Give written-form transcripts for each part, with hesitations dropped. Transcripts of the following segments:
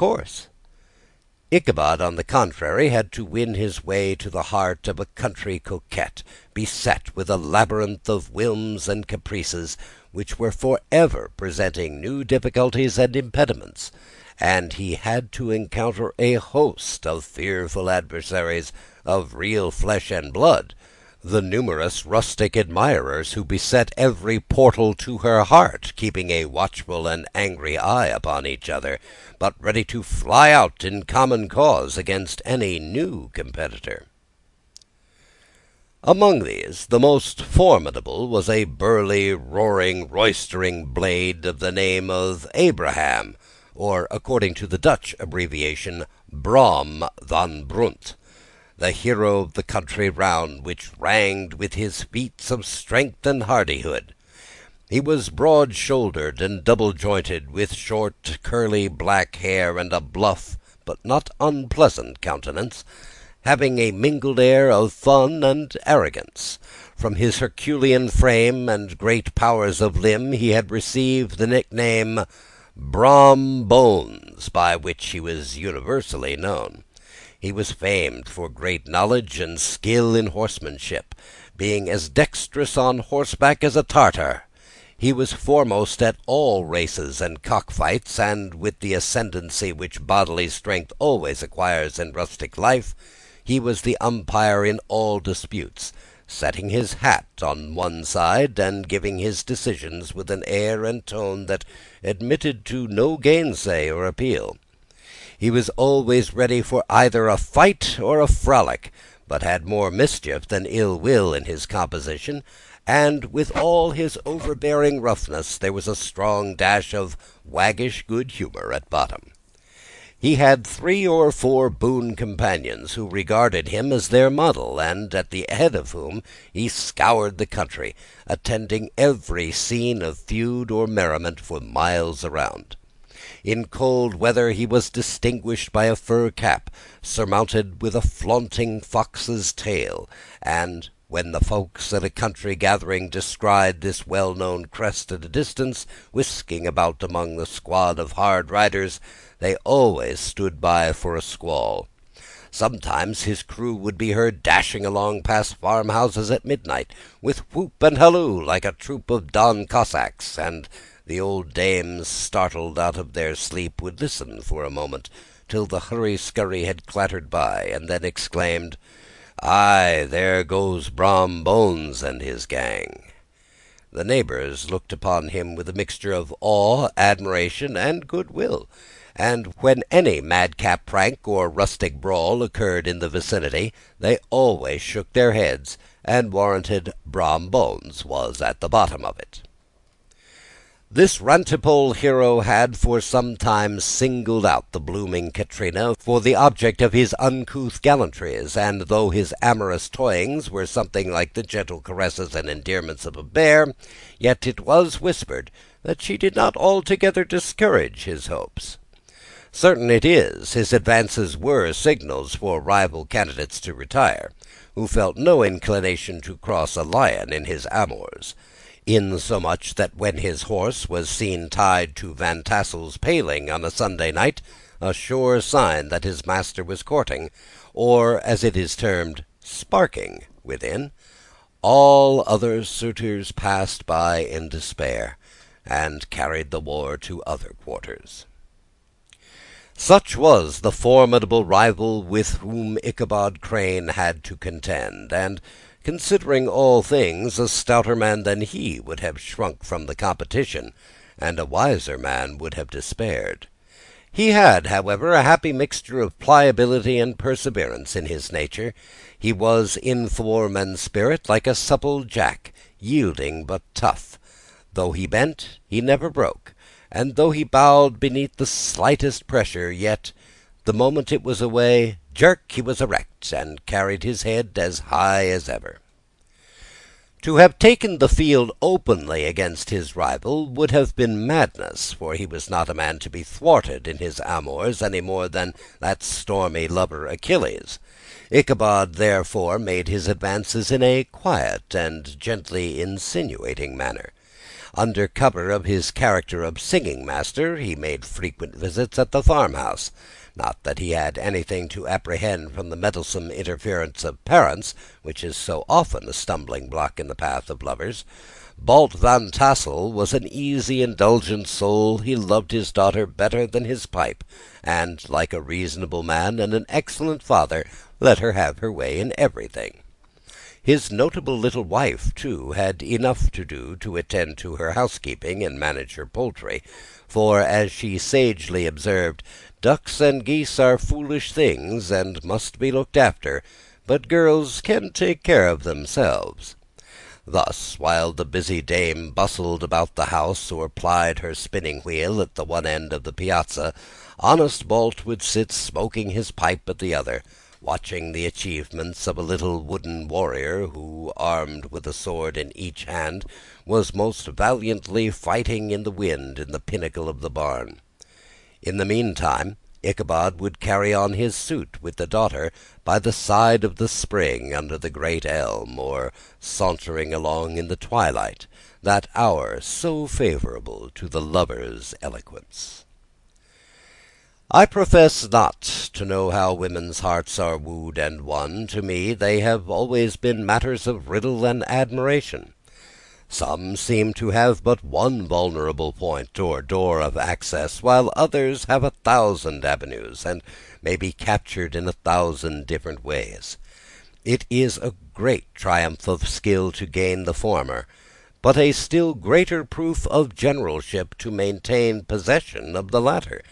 course. Ichabod, on the contrary, had to win his way to the heart of a country coquette, beset with a labyrinth of whims and caprices, which were for ever presenting new difficulties and impediments, and he had to encounter a host of fearful adversaries of real flesh and blood, the numerous rustic admirers who beset every portal to her heart, keeping a watchful and angry eye upon each other, but ready to fly out in common cause against any new competitor. Among these, the most formidable was a burly, roaring, roistering blade of the name of Abraham, or, according to the Dutch abbreviation, Brom van Brunt, the hero of the country round, which ranged with his feats of strength and hardihood. He was broad-shouldered and double-jointed, with short, curly black hair, and a bluff but not unpleasant countenance, having a mingled air of fun and arrogance. From his herculean frame and great powers of limb he had received the nickname Brom Bones, by which he was universally known. He was famed for great knowledge and skill in horsemanship, being as dexterous on horseback as a Tartar. He was foremost at all races and cockfights, and with the ascendancy which bodily strength always acquires in rustic life, he was the umpire in all disputes, setting his hat on one side, and giving his decisions with an air and tone that admitted to no gainsay or appeal. He was always ready for either a fight or a frolic, but had more mischief than ill will in his composition, and with all his overbearing roughness there was a strong dash of waggish good humour at bottom. He had 3 or 4 boon companions who regarded him as their model, and at the head of whom he scoured the country, attending every scene of feud or merriment for miles around. In cold weather he was distinguished by a fur cap, surmounted with a flaunting fox's tail, and when the folks at a country gathering descried this well-known crest at a distance, whisking about among the squad of hard riders, they always stood by for a squall. Sometimes his crew would be heard dashing along past farmhouses at midnight, with whoop and halloo like a troop of Don Cossacks, and the old dames, startled out of their sleep, would listen for a moment till the hurry-scurry had clattered by, and then exclaimed, "Aye, there goes Brom Bones and his gang." The neighbours looked upon him with a mixture of awe, admiration, and goodwill, and when any madcap prank or rustic brawl occurred in the vicinity, they always shook their heads, and warranted Brom Bones was at the bottom of it. This rantipole hero had for some time singled out the blooming Katrina for the object of his uncouth gallantries, and though his amorous toyings were something like the gentle caresses and endearments of a bear, yet it was whispered that she did not altogether discourage his hopes. Certain it is, his advances were signals for rival candidates to retire, who felt no inclination to cross a lion in his amours, insomuch that when his horse was seen tied to Van Tassel's paling on a Sunday night, a sure sign that his master was courting, or, as it is termed, sparking, within, all other suitors passed by in despair, and carried the war to other quarters. Such was the formidable rival with whom Ichabod Crane had to contend, and, considering all things, a stouter man than he would have shrunk from the competition, and a wiser man would have despaired. He had, however, a happy mixture of pliability and perseverance in his nature. He was in form and spirit like a supple jack, yielding but tough. Though he bent, he never broke, and though he bowed beneath the slightest pressure, yet, the moment it was away, jerk, he was erect, and carried his head as high as ever. To have taken the field openly against his rival would have been madness, for he was not a man to be thwarted in his amours any more than that stormy lover Achilles. Ichabod therefore made his advances in a quiet and gently insinuating manner. Under cover of his character of singing master, he made frequent visits at the farmhouse. Not that he had anything to apprehend from the meddlesome interference of parents, which is so often a stumbling block in the path of lovers. Balt Van Tassel was an easy, indulgent soul. He loved his daughter better than his pipe, and, like a reasonable man and an excellent father, let her have her way in everything. His notable little wife, too, had enough to do to attend to her housekeeping and manage her poultry, for, as she sagely observed, ducks and geese are foolish things and must be looked after, but girls can take care of themselves. Thus, while the busy dame bustled about the house or plied her spinning-wheel at the one end of the piazza, honest Balt would sit smoking his pipe at the other, watching the achievements of a little wooden warrior who, armed with a sword in each hand, was most valiantly fighting in the wind in the pinnacle of the barn. In the meantime, Ichabod would carry on his suit with the daughter by the side of the spring under the great elm, or sauntering along in the twilight, that hour so favourable to the lover's eloquence. I profess not to know how women's hearts are wooed and won. To me they have always been matters of riddle and admiration. Some seem to have but one vulnerable point or door of access, while others have 1,000 avenues, and may be captured in 1,000 different ways. It is a great triumph of skill to gain the former, but a still greater proof of generalship to maintain possession of the latter,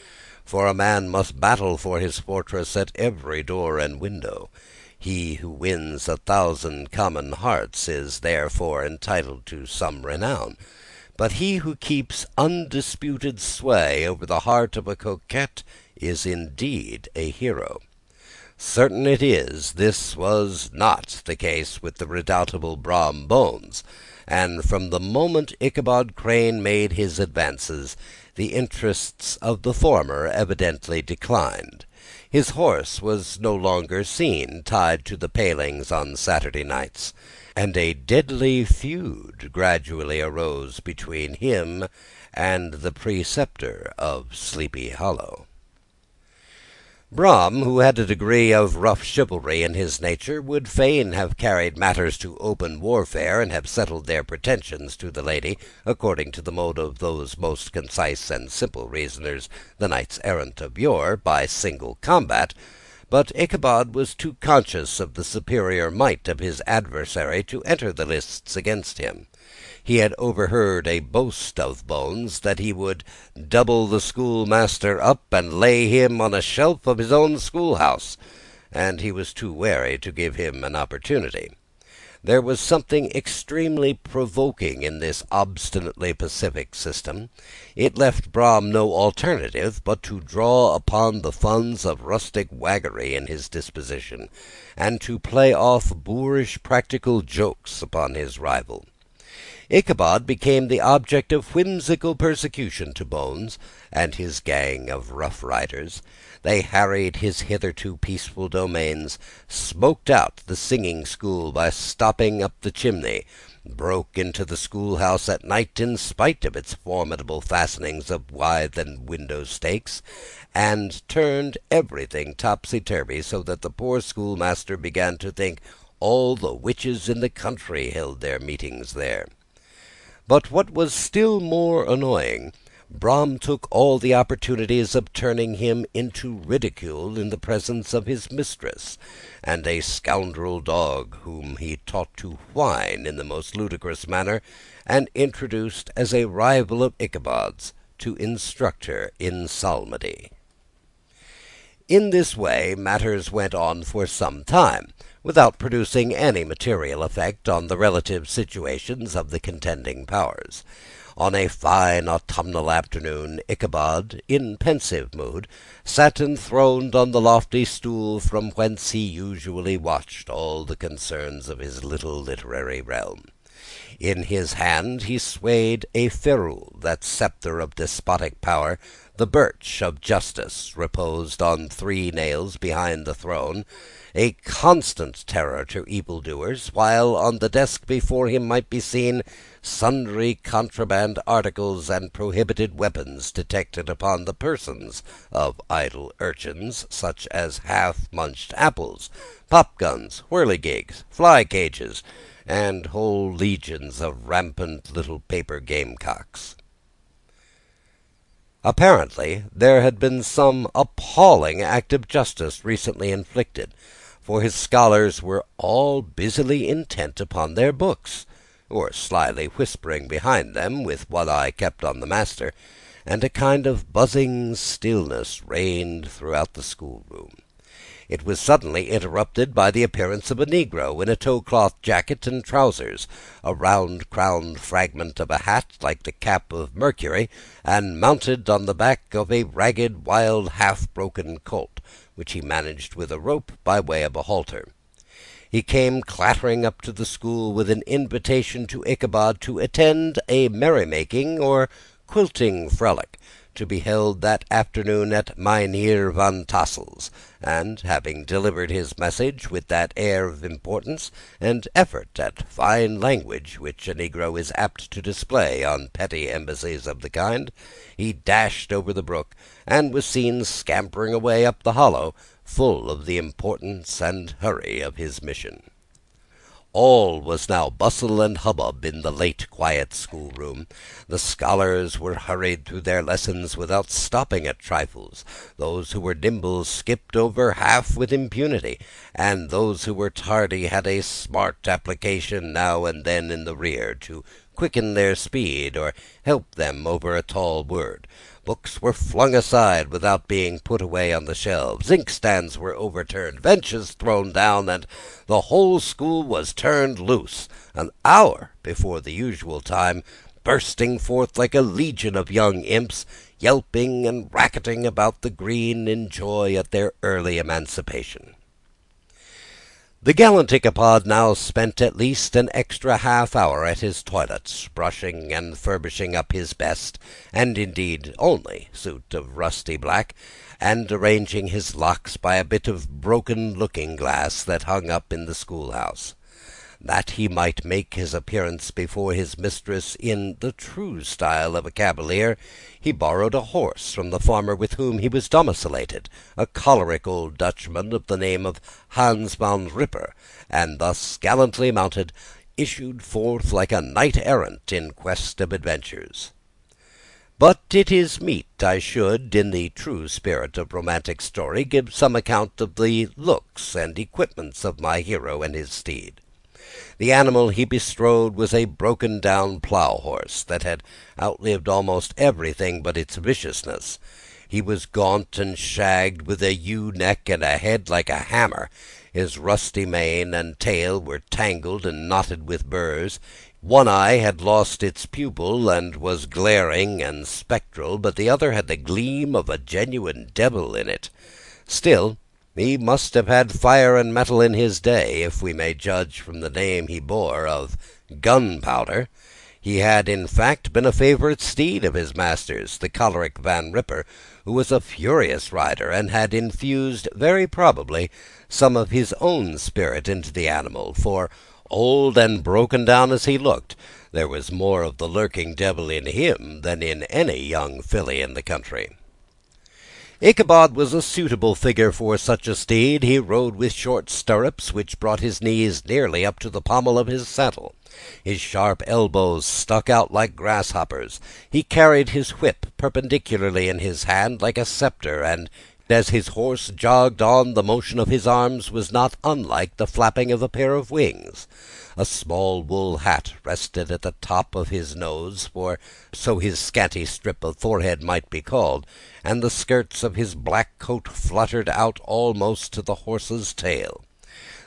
for a man must battle for his fortress at every door and window. He who wins 1,000 common hearts is therefore entitled to some renown, but he who keeps undisputed sway over the heart of a coquette is indeed a hero. Certain it is, this was not the case with the redoubtable Brom Bones, and from the moment Ichabod Crane made his advances, the interests of the former evidently declined. His horse was no longer seen tied to the palings on Saturday nights, and a deadly feud gradually arose between him and the preceptor of Sleepy Hollow. Brom, who had a degree of rough chivalry in his nature, would fain have carried matters to open warfare, and have settled their pretensions to the lady, according to the mode of those most concise and simple reasoners, the knights-errant of yore, by single combat. But Ichabod was too conscious of the superior might of his adversary to enter the lists against him. He had overheard a boast of Bones that he would double the schoolmaster up and lay him on a shelf of his own schoolhouse, and he was too wary to give him an opportunity. There was something extremely provoking in this obstinately pacific system. It left Brom no alternative but to draw upon the funds of rustic waggery in his disposition, and to play off boorish practical jokes upon his rival. Ichabod became the object of whimsical persecution to Bones and his gang of rough riders. They harried his hitherto peaceful domains, smoked out the singing school by stopping up the chimney, broke into the schoolhouse at night in spite of its formidable fastenings of withe and window stakes, and turned everything topsy-turvy, so that the poor schoolmaster began to think all the witches in the country held their meetings there. But what was still more annoying, Brom took all the opportunities of turning him into ridicule in the presence of his mistress, and a scoundrel dog whom he taught to whine in the most ludicrous manner, and introduced as a rival of Ichabod's to instruct her in psalmody. In this way matters went on for some time, without producing any material effect on the relative situations of the contending powers. On a fine autumnal afternoon, Ichabod, in pensive mood, sat enthroned on the lofty stool from whence he usually watched all the concerns of his little literary realm. In his hand he swayed a ferule, that sceptre of despotic power, The birch of justice reposed on 3 nails behind the throne, a constant terror to evildoers, while on the desk before him might be seen sundry contraband articles and prohibited weapons detected upon the persons of idle urchins, such as half-munched apples, pop-guns, whirligigs, fly-cages, and whole legions of rampant little paper gamecocks. Apparently there had been some appalling act of justice recently inflicted, for his scholars were all busily intent upon their books, or slyly whispering behind them, with one eye kept on the master, and a kind of buzzing stillness reigned throughout the schoolroom. It was suddenly interrupted by the appearance of a negro in a tow-cloth jacket and trousers, a round-crowned fragment of a hat like the cap of Mercury, and mounted on the back of a ragged, wild, half-broken colt, which he managed with a rope by way of a halter. He came clattering up to the school with an invitation to Ichabod to attend a merrymaking or quilting frolic, to be held that afternoon at Mynheer van Tassel's, and, having delivered his message with that air of importance and effort at fine language which a negro is apt to display on petty embassies of the kind, he dashed over the brook, and was seen scampering away up the hollow, full of the importance and hurry of his mission. All was now bustle and hubbub in the late quiet schoolroom. The scholars were hurried through their lessons without stopping at trifles. Those who were nimble skipped over half with impunity, and those who were tardy had a smart application now and then in the rear, to quicken their speed or help them over a tall word. Books were flung aside without being put away on the shelves. Inkstands were overturned, benches thrown down, and the whole school was turned loose, an hour before the usual time, bursting forth like a legion of young imps, yelping and racketing about the green in joy at their early emancipation. The gallant Ichabod now spent at least an extra half-hour at his toilet, brushing and furbishing up his best, and indeed only, suit of rusty black, and arranging his locks by a bit of broken looking-glass that hung up in the schoolhouse. That he might make his appearance before his mistress in the true style of a cavalier, he borrowed a horse from the farmer with whom he was domiciliated, a choleric old Dutchman of the name of Hans van Ripper, and thus gallantly mounted, issued forth like a knight-errant in quest of adventures. But it is meet I should, in the true spirit of romantic story, give some account of the looks and equipments of my hero and his steed. The animal he bestrode was a broken-down plough-horse that had outlived almost everything but its viciousness. He was gaunt and shagged, with a ewe-neck and a head like a hammer. His rusty mane and tail were tangled and knotted with burrs. One eye had lost its pupil and was glaring and spectral, but the other had the gleam of a genuine devil in it. Still, he must have had fire and metal in his day, if we may judge from the name he bore of Gunpowder. He had, in fact, been a favourite steed of his master's, the choleric Van Ripper, who was a furious rider, and had infused, very probably, some of his own spirit into the animal, for, old and broken down as he looked, there was more of the lurking devil in him than in any young filly in the country. Ichabod was a suitable figure for such a steed. He rode with short stirrups, which brought his knees nearly up to the pommel of his saddle. His sharp elbows stuck out like grasshoppers. He carried his whip perpendicularly in his hand, like a sceptre, and as his horse jogged on, the motion of his arms was not unlike the flapping of a pair of wings. A small wool hat rested at the top of his nose, for so his scanty strip of forehead might be called, and the skirts of his black coat fluttered out almost to the horse's tail.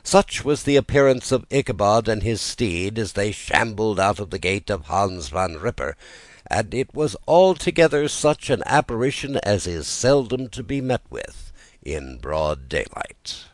Such was the appearance of Ichabod and his steed as they shambled out of the gate of Hans van Ripper, and it was altogether such an apparition as is seldom to be met with in broad daylight.